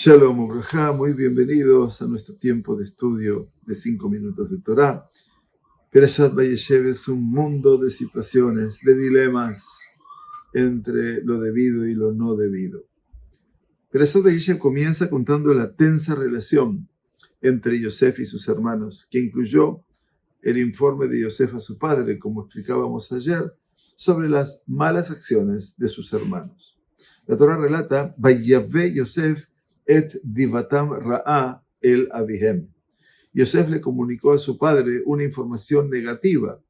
Shalom Ubrajá, muy bienvenidos a nuestro tiempo de estudio de 5 minutos de Torah. Perashat Vayeshev es un mundo de situaciones, de dilemas entre lo debido y lo no debido. Perashat Vayeshev comienza contando la tensa relación entre Yosef y sus hermanos, que incluyó el informe de Yosef a su padre, como explicábamos ayer, sobre las malas acciones de sus hermanos. La Torah relata, Vayave Yosef et divatam ra'a el avihem. Yosef le comunicó a su padre una información negativa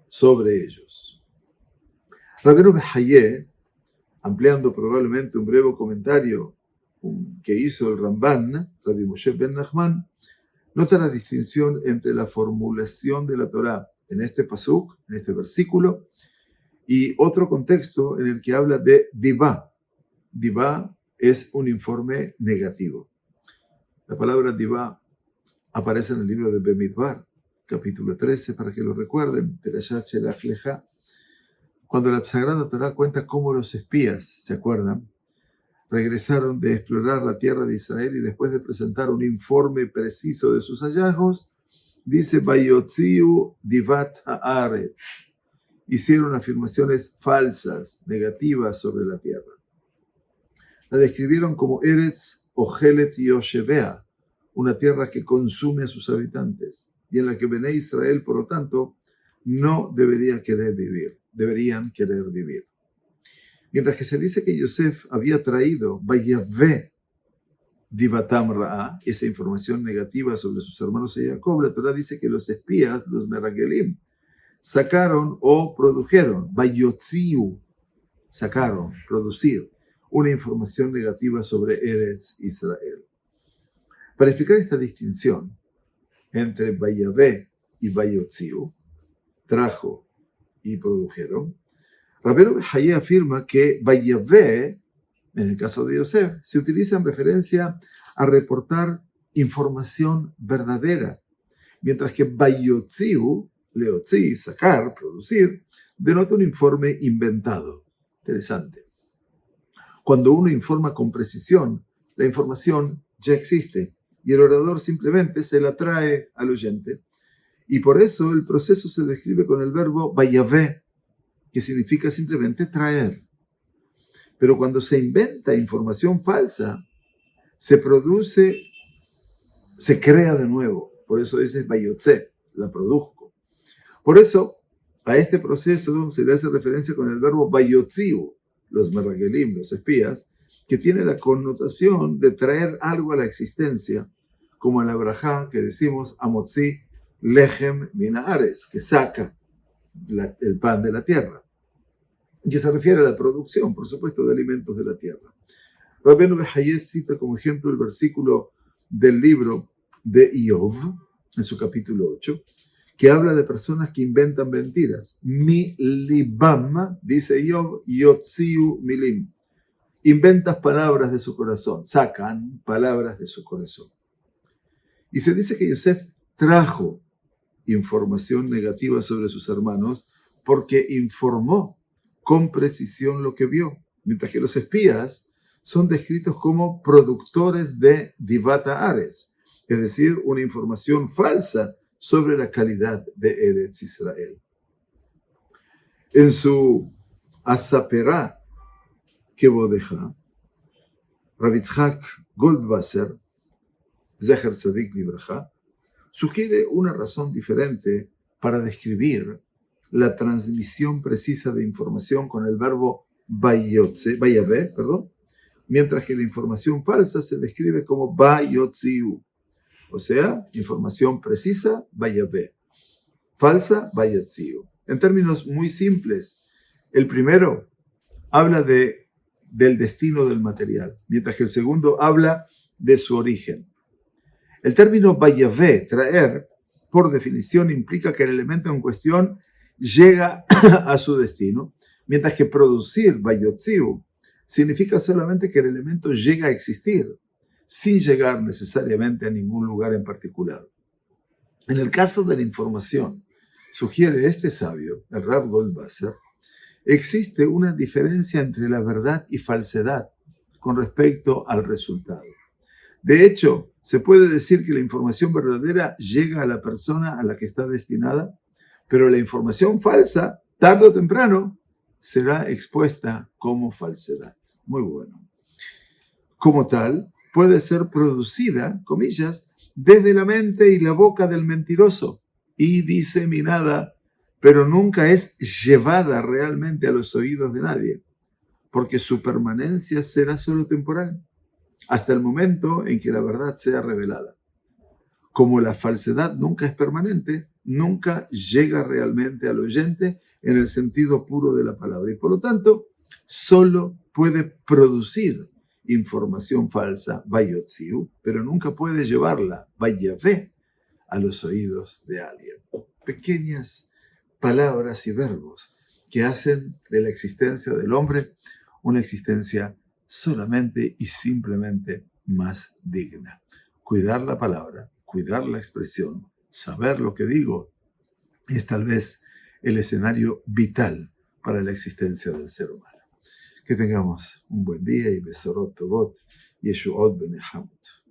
sobre ellos. Rabbeinu Behaye, ampliando probablemente un breve comentario que hizo el Ramban, Rabbi Moshe ben Nachman, nota la distinción entre la formulación de la Torah en este pasuk, en este versículo, y otro contexto en el que habla de divá. Divá es un informe negativo. La palabra divá aparece en el libro de Bemidbar, capítulo 13, para que lo recuerden, Perashat Shelach Lecha, cuando la Sagrada Torah cuenta cómo los espías, ¿se acuerdan?, regresaron de explorar la tierra de Israel y después de presentar un informe preciso de sus hallazgos, dice, Vayotziu divat haaretz, hicieron afirmaciones falsas, negativas sobre la tierra. La describieron como Eretz Ojelet Yoshevea, una tierra que consume a sus habitantes y en la que Bené Israel, por lo tanto, no deberían querer vivir. Mientras que se dice que Yosef había traído Vayave Divatam Ra'a, esa información negativa sobre sus hermanos de Jacob, la Torah dice que los espías, los Meragelim, sacaron o produjeron, Vayotziu, sacaron, producir, una información negativa sobre Eretz Israel. Para explicar esta distinción entre Vayave y Vayotziu, trajo y produjeron, Rabbeinu Behaye afirma que Vayave, en el caso de Yosef, se utiliza en referencia a reportar información verdadera, mientras que Vayotziu, leotzi, sacar, producir, denota un informe inventado. Interesante. Cuando uno informa con precisión, la información ya existe y el orador simplemente se la trae al oyente. Y por eso el proceso se describe con el verbo vayave, que significa simplemente traer. Pero cuando se inventa información falsa, se crea de nuevo. Por eso dice vayotze, la produzco. Por eso a este proceso se le hace referencia con el verbo vayotziu, los meragelim, los espías, que tiene la connotación de traer algo a la existencia, como en la brajá que decimos amotzi lechem min haaretz, que saca el pan de la tierra, que se refiere a la producción, por supuesto, de alimentos de la tierra. Rabbeinu Behaye cita como ejemplo el versículo del libro de Iov, en su capítulo 8, que habla de personas que inventan mentiras. Mi libam, dice Iov, yotziu milim. Inventas palabras de su corazón, sacan palabras de su corazón. Y se dice que Yosef trajo información negativa sobre sus hermanos porque informó con precisión lo que vio, mientras que los espías son descritos como productores de divat haaretz, es decir, una información falsa sobre la calidad de Eretz Israel. En su Asaperá Kevodeja, Rav Yitzhak Goldwasser, Zecher Tzadik Libraja, sugiere una razón diferente para describir la transmisión precisa de información con el verbo vayave, mientras que la información falsa se describe como vayotziu, o sea, información precisa, vayave, falsa, vayotziu. En términos muy simples, el primero habla del destino del material, mientras que el segundo habla de su origen. El término vayave, traer, por definición implica que el elemento en cuestión llega a su destino, mientras que producir, vayotziu, significa solamente que el elemento llega a existir, sin llegar necesariamente a ningún lugar en particular. En el caso de la información, sugiere este sabio, el Rav Goldwasser, existe una diferencia entre la verdad y falsedad con respecto al resultado. De hecho, se puede decir que la información verdadera llega a la persona a la que está destinada, pero la información falsa, tarde o temprano, será expuesta como falsedad. Muy bueno. Como tal, puede ser producida, comillas, desde la mente y la boca del mentiroso y diseminada, pero nunca es llevada realmente a los oídos de nadie, porque su permanencia será solo temporal, hasta el momento en que la verdad sea revelada. Como la falsedad nunca es permanente, nunca llega realmente al oyente en el sentido puro de la palabra. Y por lo tanto, solo puede producir información falsa, vayotziu, pero nunca puede llevarla, vayavé, a los oídos de alguien. Pequeñas palabras y verbos que hacen de la existencia del hombre una existencia solamente y simplemente más digna. Cuidar la palabra, cuidar la expresión, saber lo que digo, es tal vez el escenario vital para la existencia del ser humano. Que tengamos un buen día y Besorot Tovot, Yeshuot Benehamut.